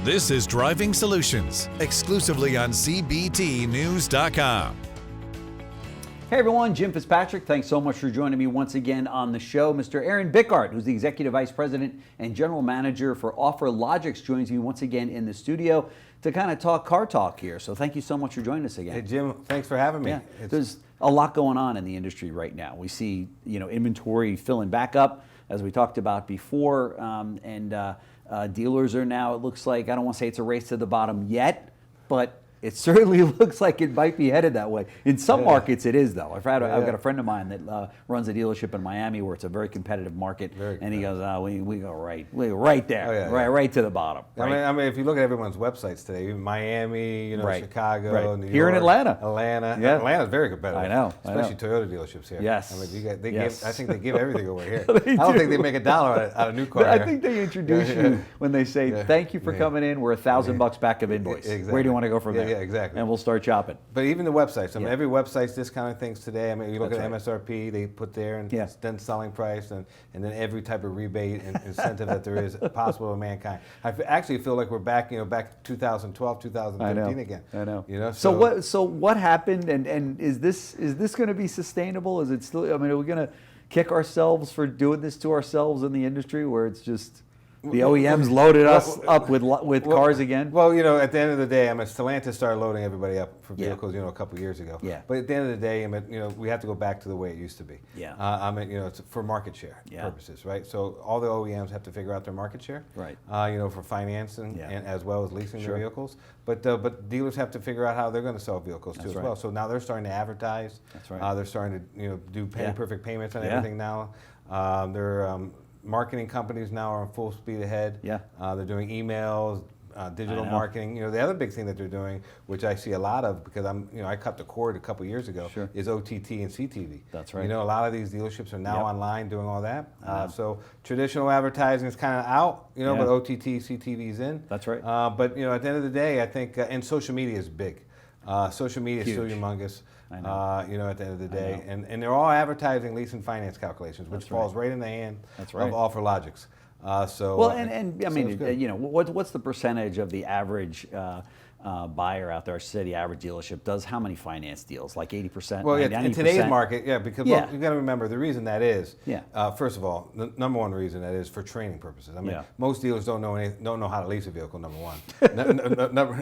This is Driving Solutions, exclusively on CBTNews.com. Hey everyone, Jim Fitzpatrick. Thanks so much for joining me once again on the show. Mr. Aaron Bickart, who's the Executive Vice President and General Manager for OfferLogix, joins me once again in the studio to kind of talk car talk here. So thank you so much for joining us again. Hey Jim, thanks for having me. Yeah, there's a lot going on in the industry right now. We see, inventory filling back up, as we talked about before, dealers are now, it looks like, I don't want to say it's a race to the bottom yet, but it certainly looks like it might be headed that way. In some markets it is, though. I've got a friend of mine that runs a dealership in Miami where it's a very competitive market, and he goes, we go right there, right to the bottom. Right? I mean, if you look at everyone's websites today, even Miami, Chicago, New York. Here in Atlanta. Atlanta's very competitive. I know. Especially Toyota dealerships here. Yes. I mean, I think they give everything away here. I don't think they make $1 out of new car. I think they introduce you when they say, thank you for coming in, we're $1,000 back of invoice. Exactly. Where do you want to go from there? Yeah, exactly. And we'll start shopping. But even the websites, every website's discounting things today. I mean, you look at That's MSRP, they put there, and then selling price, and then every type of rebate and incentive that there is possible to mankind. I actually feel like we're back, back 2012, 2013 again. I know. So what happened, and is this going to be sustainable? Is it still? I mean, are we going to kick ourselves for doing this to ourselves in the industry, where it's just the OEMs loaded us up with cars again? Well, at the end of the day, Stellantis started loading everybody up for vehicles, a couple years ago. Yeah. But at the end of the day, we have to go back to the way it used to be. Yeah. It's for market share purposes, right? So all the OEMs have to figure out their market share, right? For financing and as well as leasing their vehicles. But dealers have to figure out how they're going to sell vehicles too as well. So now they're starting to advertise. That's right. They're starting to do penny perfect payments on everything now. Marketing companies now are full speed ahead. Yeah. They're doing emails, digital marketing. The other big thing that they're doing, which I see a lot of because I cut the cord a couple years ago, is OTT and CTV. That's right. A lot of these dealerships are now online doing all that. So traditional advertising is kind of out, but OTT, CTV is in. That's right. But at the end of the day, I think, and social media is big. Social media is still humongous. I know. At the end of the day, and they're all advertising lease and finance calculations, which falls right in the hand of OfferLogix. What's the percentage of the average buyer out there? I should say the average dealership does how many finance deals? Like 80%? Well, 90%? in today's market, because you got to remember the reason that is. First of all, the number one reason that is for training purposes. Most dealers don't know how to lease a vehicle. Number one.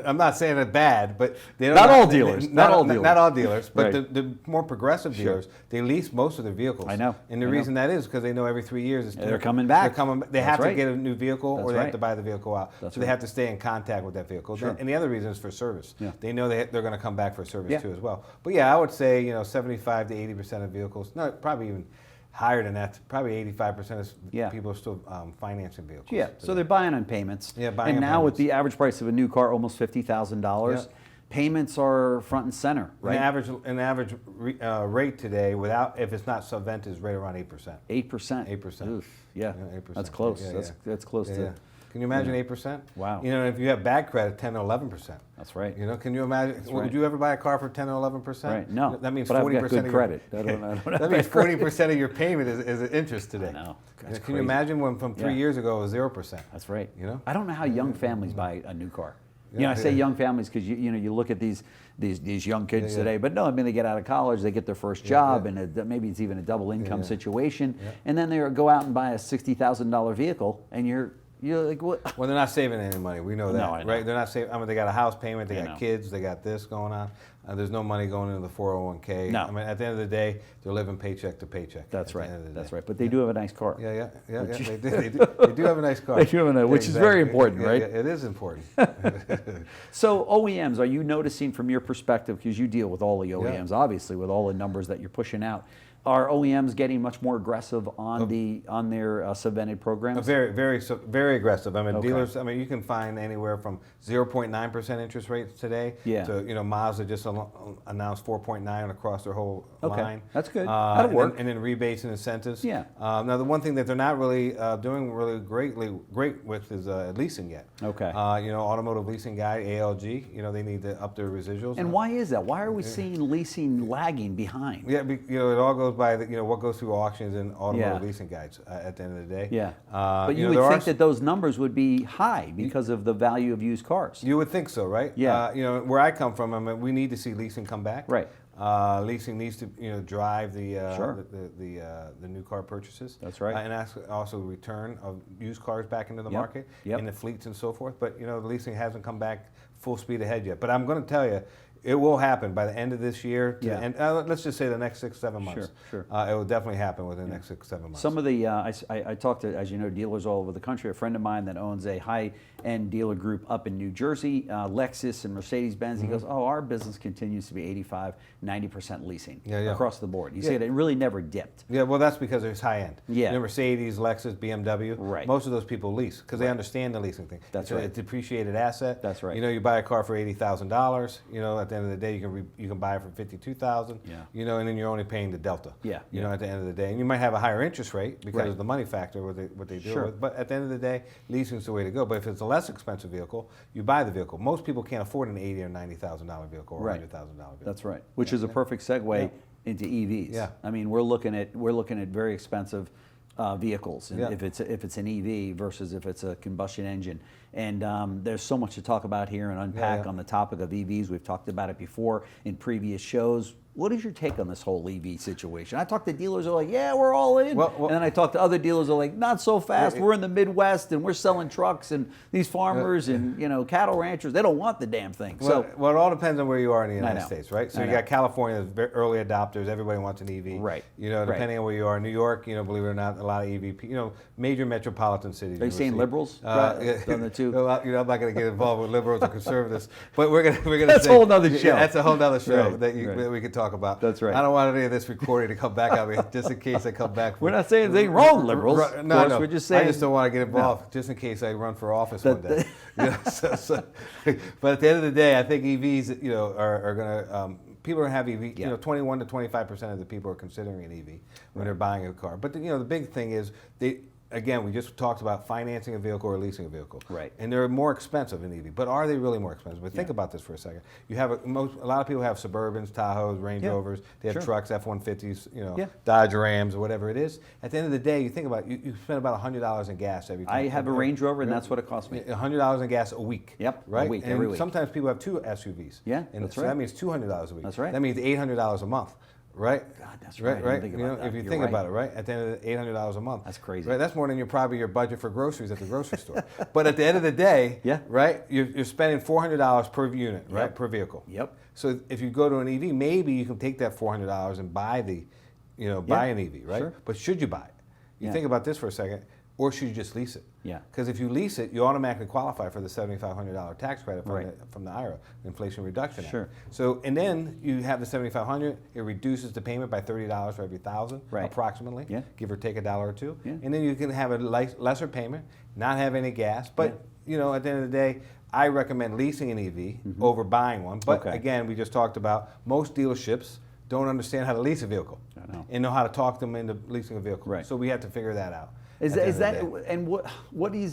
I'm not saying it's bad, but they don't. Not all dealers. Not all dealers. But the more progressive dealers, they lease most of their vehicles. I know. And the reason that is because they know every 3 years they're coming back. They have to get a new vehicle, or they have to buy the vehicle out. So they have to stay in contact with that vehicle. And the other reason is for service. They know they're going to come back for service too as well. But I would say 75 to 80% of vehicles, no, probably even higher than that. Probably 85% of people are still financing vehicles. Yeah, so they're buying on payments. Yeah, buying and on now payments. with the average price of a new car, almost $50,000. Payments are front and center, right? An average rate today, if it's not subvent, is right around 8%. 8%. 8%. Oof, 8%. That's close. That's close to. Can you imagine 8%? Wow. If you have bad credit, 10 or 11%. That's right. Can you imagine? Would you ever buy a car for 10 or 11%? Right. No. That means but 40% I've got good of credit. That means 40% of your payment is interest today. I know. Can you imagine when from 3 years ago it was 0%? That's right. I don't know how young families buy a new car. I say young families because you look at these young kids today, but no, they get out of college, they get their first job, and maybe it's even a double income situation, and then they go out and buy a $60,000 vehicle, and you're like, what? Well, they're not saving any money. We know that, No, I know. right? They're not saving. They got a house payment, they got kids, they got this going on. There's no money going into the 401k. No. At the end of the day, they're living paycheck to paycheck. That's right. That's right. But they do have a nice car. Yeah. They do have a nice car. They do have a nice, which is very important, right? Yeah, it is important. So OEMs, are you noticing from your perspective, because you deal with all the OEMs, obviously, with all the numbers that you're pushing out, are OEMs getting much more aggressive on their subvented programs? Very aggressive. Dealers. You can find anywhere from 0.9% interest rates today. To Mazda just announced 4.9 across their whole line. That's good. That'll work. And then rebates and incentives. Yeah. Now the one thing that they're not really doing really great with is leasing yet. Okay. Automotive leasing guy, ALG. They need to up their residuals. And why is that? Why are we seeing leasing lagging behind? Yeah. It all goes goes by what goes through auctions and automotive leasing guides at the end of the day. Yeah. But you would think that those numbers would be high because of the value of used cars. You would think so, right? Yeah. Where I come from, we need to see leasing come back. Right. Leasing needs to drive the new car purchases. That's right. And also return of used cars back into the market Yep. in the fleets and so forth. But the leasing hasn't come back full speed ahead yet. But I'm going to tell you, it will happen by the end of this year. To the end, let's just say the next 6-7 months. Sure. It will definitely happen within the next 6-7 months. Some of the, I talked to, as you know, dealers all over the country. A friend of mine that owns a high-end dealer group up in New Jersey, Lexus and Mercedes-Benz, he goes, our business continues to be 85-90% leasing across the board. He said it really never dipped. Yeah, well, that's because it's high-end. Yeah. Mercedes, Lexus, BMW, right. Most of those people lease because they understand the leasing thing. That's it's a depreciated asset. That's right. You buy a car for $80,000, at the end of the day, you can buy it for $52,000. Yeah. And then you're only paying the delta. Yeah. At the end of the day, and you might have a higher interest rate because of the money factor what they deal with. But at the end of the day, leasing is the way to go. But if it's a less expensive vehicle, you buy the vehicle. Most people can't afford an $80,000 or $90,000 vehicle or $100,000 vehicle. That's right. Which is a perfect segue into EVs. Yeah. I mean, we're looking at very expensive vehicles, if it's an EV versus if it's a combustion engine. And there's so much to talk about here and unpack on the topic of EVs. We've talked about it before in previous shows. What is your take on this whole EV situation? I talk to dealers who are like, yeah, we're all in. And then I talk to other dealers who are like, not so fast. We're in the Midwest and we're selling trucks, and these farmers and cattle ranchers, they don't want the damn thing. Well, it all depends on where you are in the United States, right? So you got California, very early adopters. Everybody wants an EV. Right. Depending on where you are. New York, believe it or not, a lot of EV. Major metropolitan cities. Are you saying liberals? On the two? I'm not going to get involved with liberals or conservatives, but we're going to. That's a whole other show. That's a whole other show that we could talk about. That's right. I don't want any of this recording to come back on me, just in case I come back. We're not saying anything wrong, liberals. No. We're just saying. I just don't want to get involved, just in case I run for office one day. But at the end of the day, I think EVs, are going to. People are going to have EV. 21 to 25% of the people are considering an EV when they're buying a car. But the big thing is Again, we just talked about financing a vehicle or leasing a vehicle. Right. And they're more expensive in EV. But are they really more expensive? But think about this for a second. You have a lot of people have Suburbans, Tahoes, Range Rovers. They have trucks, F-150s, Dodge Rams, or whatever it is. At the end of the day, you think about it, you spend about $100 in gas every time. I have a Range Rover, and that's what it costs me. $100 in gas a week. Yep. Right. A week, and every week. Sometimes people have 2 SUVs. Yeah. And that's so right. that means $200 a week. That's right. That means $800 a month. Right? God, that's right. Right. If you think about it, right? At the end of the $800 a month. That's crazy. Right? That's more than your budget for groceries at the grocery store. But at the end of the day, right? You're spending $400 per unit, right? Per vehicle. Yep. So if you go to an EV, maybe you can take that $400 and buy buy an EV, right? Sure. But should you buy it? You think about this for a second. Or should you just lease it? Yeah. Because if you lease it, you automatically qualify for the $7,500 tax credit from the IRA, Inflation Reduction Act. Sure. So, and then you have the $7,500. It reduces the payment by $30 for every $1,000, approximately. Yeah. Give or take $1 or $2. Yeah. And then you can have a lesser payment, not have any gas. But at the end of the day, I recommend leasing an EV over buying one. But again, we just talked about most dealerships don't understand how to lease a vehicle and know how to talk them into leasing a vehicle. Right. So we have to figure that out. Is that and what is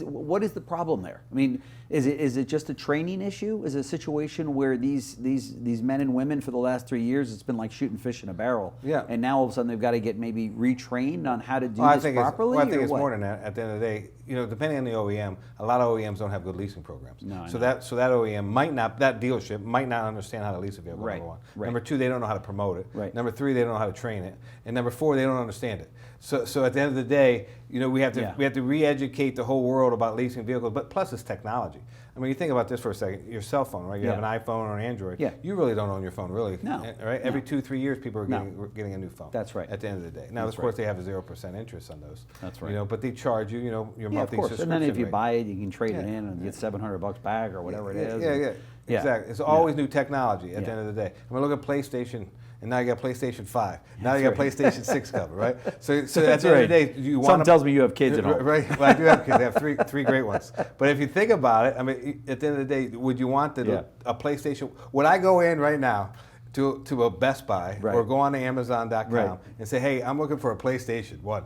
the problem there? I mean, is it just a training issue? Is it a situation where these men and women for the last 3 years, it's been like shooting fish in a barrel? Yeah. And now all of a sudden they've got to get maybe retrained on how to do this properly? I think it's more than that. At the end of the day, depending on the OEM, a lot of OEMs don't have good leasing programs. So that OEM that dealership might not understand how to lease a vehicle. Right. Number one. Right. Number two, they don't know how to promote it. Right. Number three, they don't know how to train it. And number four, they don't understand it. So at the end of the day, we have to re-educate the whole world about leasing vehicles. But plus, it's technology. I mean, you think about this for a second. Your cell phone, right? You have an iPhone or an Android. Yeah. You really don't own your phone, really. No. Right? Every 2-3 years, people are getting a new phone. That's right. At the end of the day. Now, of course, they have a 0% interest on those. That's right. But they charge you, your monthly subscription. And then if you rate. buy it, you can trade it in and get $700 back or whatever it is. Yeah. Exactly. It's always new technology at the end of the day. I mean, look at PlayStation. And now you got PlayStation 5. Now you got PlayStation 6 covered, right? So at the end of the day, you want. Something tells me you have kids at home. Right. Well, I do have kids. I have three great ones. But if you think about it, I mean, at the end of the day, would you want a PlayStation? Would I go in right now to a Best Buy or go on to Amazon.com and say, hey, I'm looking for a PlayStation 1?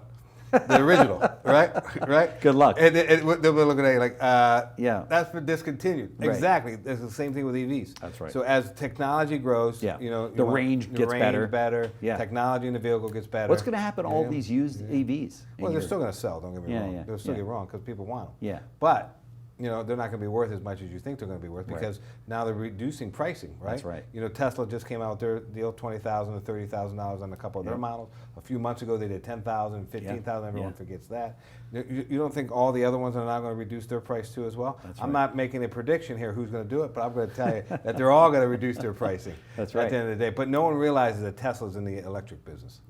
the original, right? Right. Good luck. And they'll be looking at you like, yeah, that's for discontinued. Right. Exactly. It's the same thing with EVs. That's right. So as technology grows, yeah, the range gets better. Yeah. Technology in the vehicle gets better. What's going to happen to all these used EVs? Well, they're still going to sell. Don't get me wrong. Yeah. They'll still get wrong because people want them. Yeah. But they're not going to be worth as much as you think they're going to be worth because now they're reducing pricing, right? That's right. Tesla just came out with their deal, $20,000 to $30,000 on a couple of their models. A few months ago, they did $10,000, $15,000. Everyone forgets that. You don't think all the other ones are now going to reduce their price too as well? I'm not making a prediction here who's going to do it, but I'm going to tell you that they're all going to reduce their pricing. That's right. At the end of the day, but no one realizes that Tesla's in the electric business.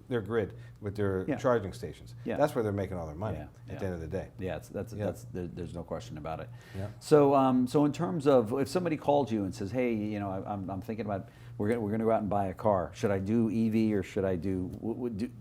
They're grid with their charging stations. Yeah. That's where they're making all their money at the end of the day. Yeah, there's no question about it. Yeah. So, so in terms of if somebody called you and says, hey, I'm thinking about we're going to go out and buy a car. Should I do EV or should I do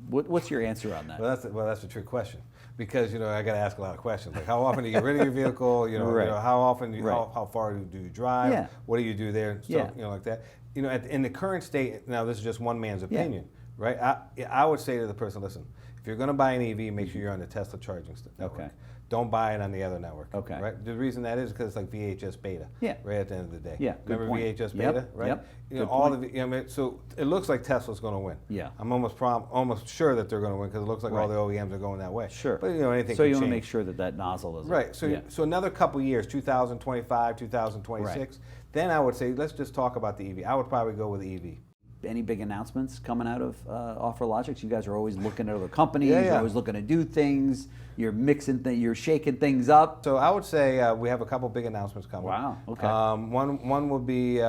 what's your answer on that? Well, that's a trick question because I got to ask a lot of questions like how often do you get rid of your vehicle? Right. How often how far do you drive? Yeah. What do you do there? So, like that. In the current state, now this is just one man's opinion. Right, I would say to the person, listen, if you're going to buy an EV, make sure you're on the Tesla charging network. Okay. Don't buy it on the other network. Okay. Right. The reason that is because it's like VHS beta. Yeah. Right at the end of the day. Yeah. Remember point. VHS beta, right? Yep. All the so it looks like Tesla's going to win. Yeah. I'm almost sure that they're going to win because it looks like all the OEMs are going that way. Sure. But anything. So can you want to change. make sure that nozzle is right. So another couple years, 2025, 2026. Then I would say let's just talk about the EV. I would probably go with the EV. Any big announcements coming out of OfferLogix? You guys are always looking at other companies. Yeah. You're always looking to do things. You're mixing you're shaking things up. So I would say we have a couple big announcements coming. Wow. Okay. One will be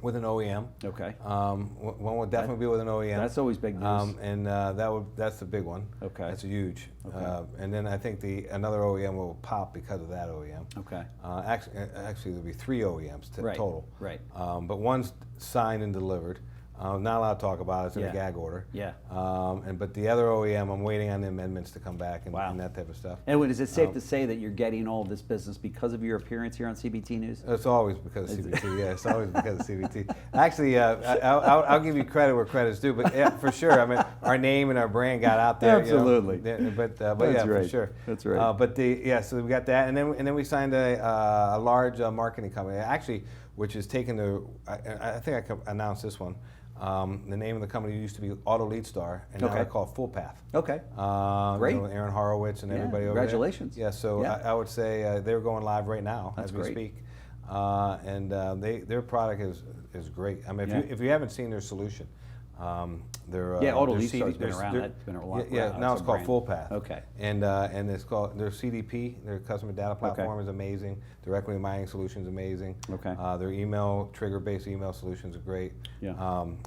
with an OEM. Okay. One would definitely be with an OEM. That's always big news. And that's the big one. Okay. That's huge. Okay. And then I think another OEM will pop because of that OEM. Okay. Actually, there'll be 3 OEMs total. Right. But one's signed and delivered. Not allowed to talk about it. It's in a gag order. Yeah. But the other OEM, I'm waiting on the amendments to come back and that type of stuff. And is it safe to say that you're getting all of this business because of your appearance here on CBT News? It's always because of CBT. Yeah, it's always because of CBT. Actually, I'll give you credit where credit's due, but for sure. I mean, our name and our brand got out there. Absolutely. But That's yeah, right. for sure. That's right. So we got that, and then we signed a large marketing company, actually, which is taking I think I can announce this one. The name of the company used to be Automakers, and now they're called Full Path. Okay. Great. Aaron Horowitz and everybody over there. Congratulations. Yeah, so I would say they're going live right now as we speak. Their product is great. I mean, if you haven't seen their solution, Automakers has been around. That's been a lot. Yeah, now it's called Full Path. Okay. And it's called their CDP, their customer data platform is amazing. Their equity mining solution is amazing. Okay. Their trigger-based email solutions are great. Yeah.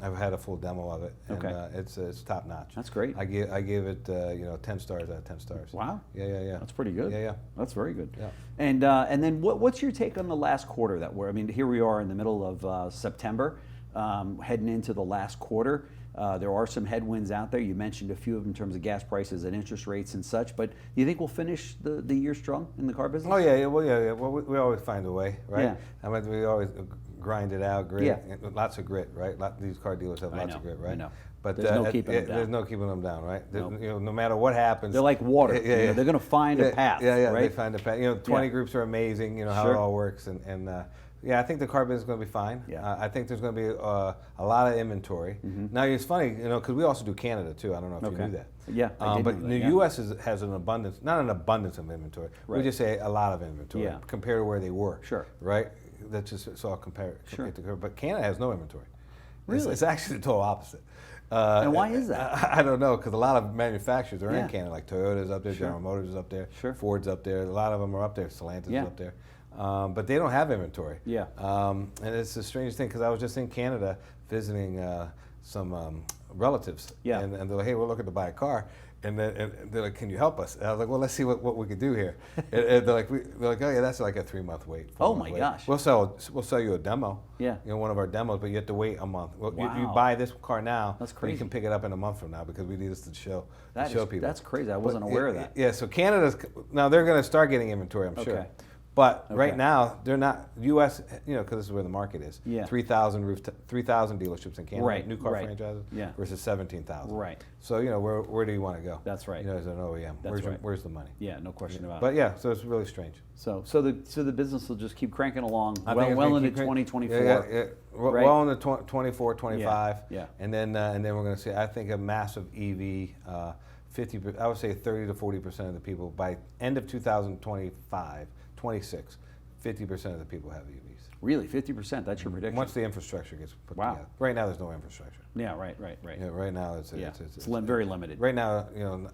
I've had a full demo of it, and Okay. it's top notch. That's great. I give it 10 stars out of 10 stars. Wow. Yeah. That's pretty good. Yeah. That's very good. Yeah. And then what's your take on the last quarter here we are in the middle of September, heading into the last quarter. There are some headwinds out there. You mentioned a few of them in terms of gas prices and interest rates and such. But do you think we'll finish the year strong in the car business? Oh yeah. Well, we always find a way, right? Yeah. I mean, we always grind it out, grit. Lots of grit, right? These car dealers have lots of grit, right? I know. But there's no keeping them down. There's no keeping them down, right? Nope. No matter what happens, they're like water. They're going to find a path. Yeah. Right? They find a path. 20 groups are amazing. How it all works, and I think the car business is going to be fine. Yeah. I think there's going to be a lot of inventory. Mm-hmm. Now it's funny, because we also do Canada too. I don't know if you knew that. Yeah, I did but know the that, U.S. not an abundance of inventory. Right. We just say a lot of inventory compared to where they were. Sure. Right. That's just it's all compare. Sure. But Canada has no inventory. Really? It's actually the total opposite. And why is that? I don't know, because a lot of manufacturers are in Canada, like Toyota's up there, General Motors is up there, Ford's up there. A lot of them are up there. Stellantis is up there. But they don't have inventory. Yeah. And it's the strangest thing, because I was just in Canada visiting some relatives. Yeah. And they're like, hey, we're looking to buy a car. And they're like, can you help us? And I was like, well, let's see what we could do here. and they're like, oh yeah, that's like a 3-month wait. Oh my gosh. We'll sell you a demo. Yeah. One of our demos, but you have to wait a month. Well, wow. you buy this car now. That's crazy. You can pick it up in a month from now because we need this to show people. That's crazy. I wasn't aware of that. Yeah. So Canada's now they're going to start getting inventory, I'm sure. But right now, they're not, U.S., because this is where the market is. Yeah. 3,000 dealerships in Canada, Right, new car right. franchises, Yeah. versus 17,000. Right. So, where do you want to go? That's right. As an OEM, That's right. where's the money? Yeah, no question about it. But yeah, so it's really strange. So the business will just keep cranking along I think it's well gonna into keep 2024. Yeah. right? Well into 24, 25. Yeah. And then we're going to see, I think, a massive EV, 50, I would say 30 to 40% of the people by end of 2025, 26, 50% of the people have EVs. Really, 50%? That's your prediction? Once the infrastructure gets put Wow. together. Right now, there's no infrastructure. Yeah, right. Yeah, right now, it's very limited. Right now,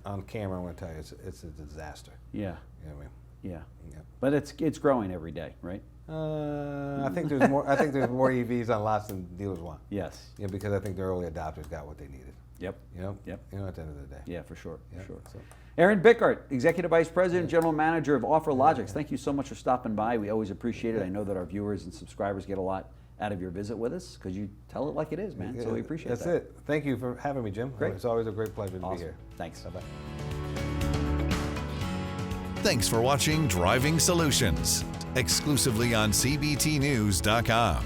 on camera, I'm going to tell you, it's a disaster. Yeah. You know what I mean? Yeah. Yeah. But it's growing every day, right? I think there's more. I think there's more EVs on lots than dealers want. Yes. Yeah, because I think the early adopters got what they needed. Yep. Yep. At the end of the day. Yeah, for sure. Yeah, For sure. so. Aaron Bickart, Executive Vice President, General Manager of OfferLogix. Thank you so much for stopping by. We always appreciate it. I know that our viewers and subscribers get a lot out of your visit with us because you tell it like it is, man. So we appreciate that. That's it. Thank you for having me, Jim. Great. It's always a great pleasure to Awesome. be here. Thanks. Bye-bye. Thanks for watching Driving Solutions, exclusively on CBTNews.com.